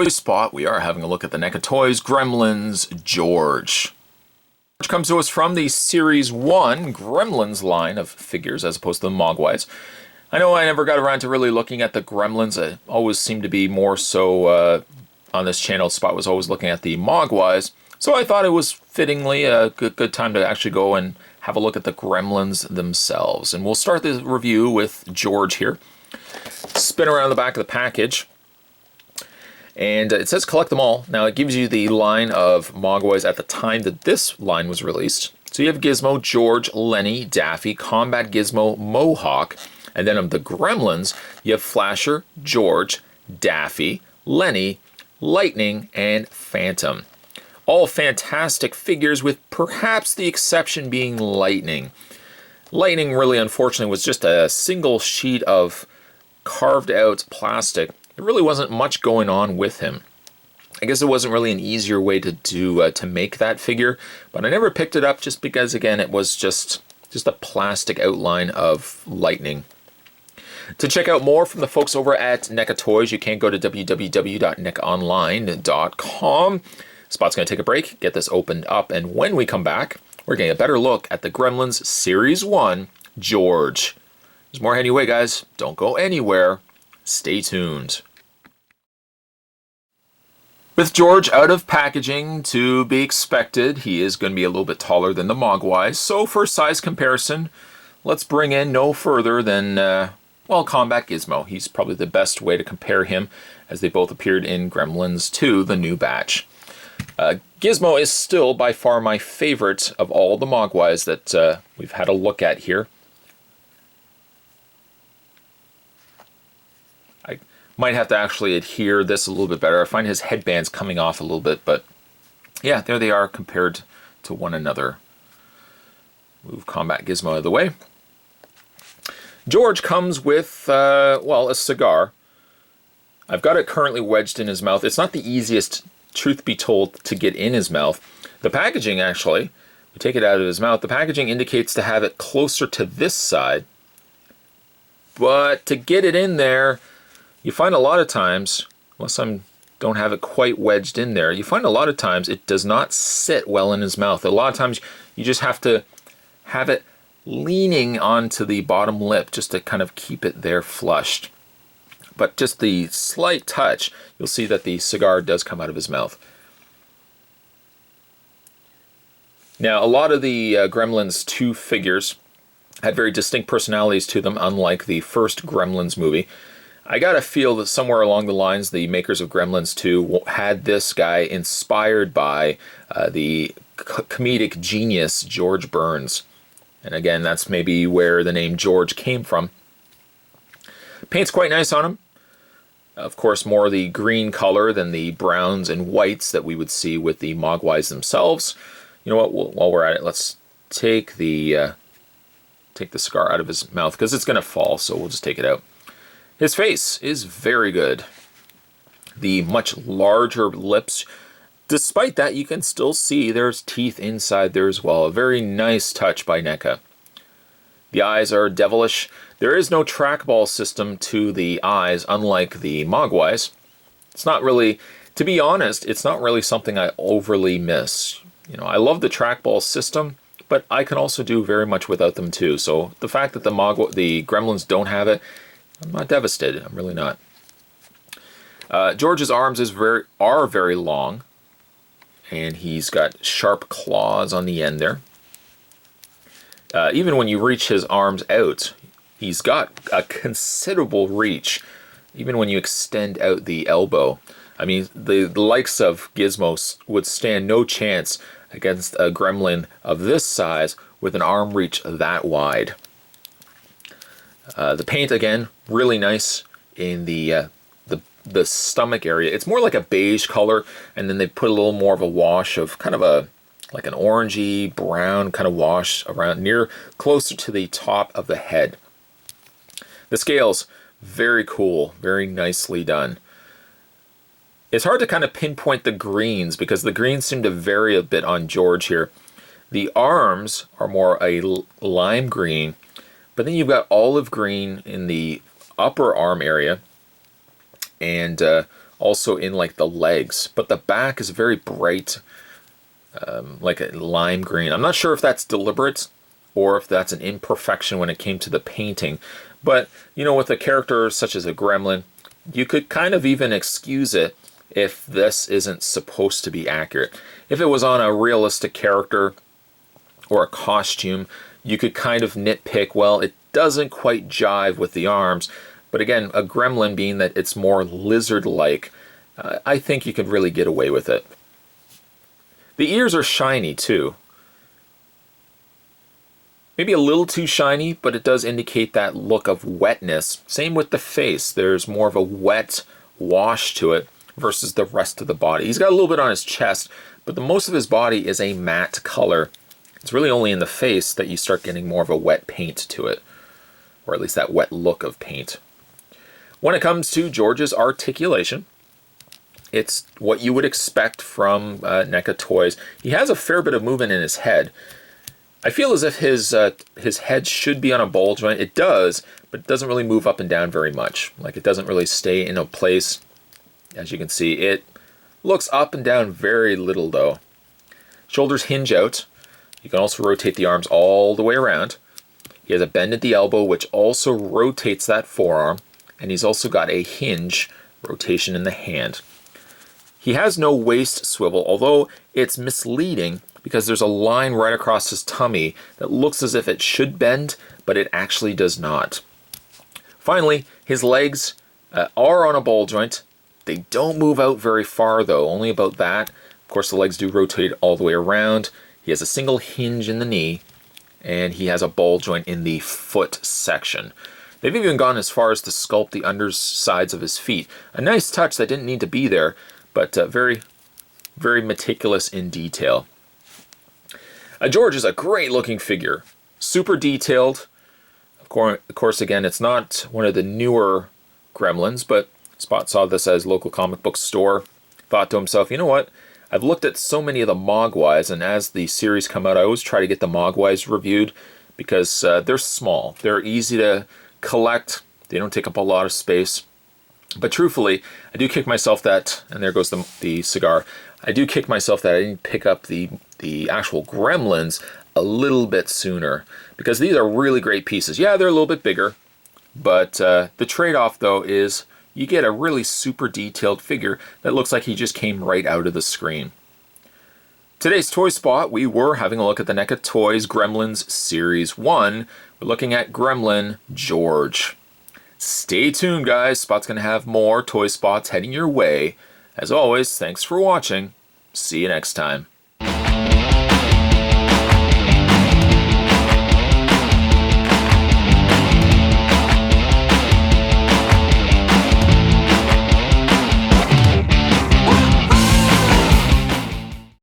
toy spot, we are having a look at the NECA Toys Gremlins George. Which comes to us from the Series 1 Gremlins line of figures as opposed to the Mogwais. I know I never got around to really looking at the Gremlins. I always seemed to be more so on this channel. Spot was always looking at the Mogwais. So I thought it was fittingly a good time to actually go and have a look at the Gremlins themselves. And we'll start the review with George here. Spin around the back of the package. And it says collect them all. Now it gives you the line of Mogwais at the time that this line was released. So you have Gizmo, George, Lenny, Daffy, Combat Gizmo, Mohawk. And then of the Gremlins, you have Flasher, George, Daffy, Lenny, Lightning, and Phantom. All fantastic figures with perhaps the exception being Lightning. Lightning really unfortunately was just a single sheet of carved out plastic. There really wasn't much going on with him. I guess it wasn't really an easier way to make that figure, but I never picked it up just because, again, it was just a plastic outline of Lightning. To check out more from the folks over at NECA Toys, you can go to www.necaonline.com. Spot's going to take a break, get this opened up, and when we come back, we're getting a better look at the Gremlins Series 1 George. There's more heading your way, guys. Don't go anywhere. Stay tuned. With George out of packaging, to be expected, he is going to be a little bit taller than the Mogwais. So for size comparison, let's bring in no further than, well, Combat Gizmo. He's probably the best way to compare him, as they both appeared in Gremlins 2, the new batch. Gizmo is still by far my favorite of all the Mogwais that we've had a look at here. I might have to actually adhere this a little bit better. I find his headbands coming off a little bit, but yeah, there they are compared to one another. Move Combat Gizmo out of the way. George comes with, well, a cigar. I've got it currently wedged in his mouth. It's not the easiest, truth be told, to get in his mouth. The packaging, actually, we take it out of his mouth, the packaging indicates to have it closer to this side. But to get it in there, you find a lot of times, unless I don't have it quite wedged in there, you find a lot of times it does not sit well in his mouth. A lot of times you just have to have it leaning onto the bottom lip just to kind of keep it there flushed. But just the slight touch, you'll see that the cigar does come out of his mouth. Now, a lot of the Gremlins 2 figures had very distinct personalities to them, unlike the first Gremlins movie. I got to feel that somewhere along the lines, the makers of Gremlins 2 had this guy inspired by the comedic genius George Burns. And again, that's maybe where the name George came from. Paint's quite nice on him. Of course, more the green color than the browns and whites that we would see with the Mogwais themselves. You know what? While we're at it, let's take the cigar out of his mouth because it's going to fall, so we'll just take it out. His face is very good. The much larger lips. Despite that, you can still see there's teeth inside there as well. A very nice touch by NECA. The eyes are devilish. There is no trackball system to the eyes, unlike the Mogwais. It's not really, to be honest, it's not really something I overly miss. You know, I love the trackball system, but I can also do very much without them too. So the fact that the Gremlins don't have it, I'm not devastated. I'm really not. George's arms are very long, and he's got sharp claws on the end there. Even when you reach his arms out, he's got a considerable reach, even when you extend out the elbow. I mean, the likes of Gizmo would stand no chance against a gremlin of this size with an arm reach that wide. The paint, again, really nice in the stomach area. It's more like a beige color, and then they put a little more of a wash of kind of like an orangey brown kind of wash around closer to the top of the head. The scales, very cool, very nicely done. It's hard to kind of pinpoint the greens because the greens seem to vary a bit on George here. The arms are more a lime green, but then you've got olive green in the upper arm area, and also in like the legs, but the back is very bright, like a lime green. I'm not sure if that's deliberate or if that's an imperfection when it came to the painting, but you know, with a character such as a gremlin, you could kind of even excuse it if this isn't supposed to be accurate. If it was on a realistic character or a costume, you could kind of nitpick, well, it doesn't quite jive with the arms. But again, a gremlin being that it's more lizard-like, I think you could really get away with it. The ears are shiny too. Maybe a little too shiny, but it does indicate that look of wetness. Same with the face. There's more of a wet wash to it versus the rest of the body. He's got a little bit on his chest, but the most of his body is a matte color. It's really only in the face that you start getting more of a wet paint to it, or at least that wet look of paint. When it comes to George's articulation, it's what you would expect from NECA toys. He has a fair bit of movement in his head. I feel as if his head should be on a ball joint. It does, but it doesn't really move up and down very much. Like, it doesn't really stay in a place. As you can see, it looks up and down very little though. Shoulders hinge out. You can also rotate the arms all the way around. He has a bend at the elbow, which also rotates that forearm. And he's also got a hinge rotation in the hand. He has no waist swivel, although it's misleading because there's a line right across his tummy that looks as if it should bend, but it actually does not. Finally, his legs are on a ball joint. They don't move out very far though, only about that. Of course, the legs do rotate all the way around. He has a single hinge in the knee, and he has a ball joint in the foot section. They've even gone as far as to sculpt the undersides of his feet. A nice touch that didn't need to be there, but very, very meticulous in detail. George is a great looking figure. Super detailed. Of course, again, it's not one of the newer Gremlins, but Spot saw this at his local comic book store. Thought to himself, you know what? I've looked at so many of the Mogwais, and as the series come out, I always try to get the Mogwais reviewed because they're small. They're easy to collect. They don't take up a lot of space. But truthfully, I do kick myself that, and there goes the cigar, I do kick myself that I didn't pick up the actual Gremlins a little bit sooner, because these are really great pieces. Yeah, they're a little bit bigger, but the trade-off, though, is you get a really super detailed figure that looks like he just came right out of the screen. Today's Toy Spot, we were having a look at the NECA Toys Gremlins Series 1. We're looking at Gremlin George. Stay tuned, guys. Spot's going to have more Toy Spots heading your way. As always, thanks for watching. See you next time.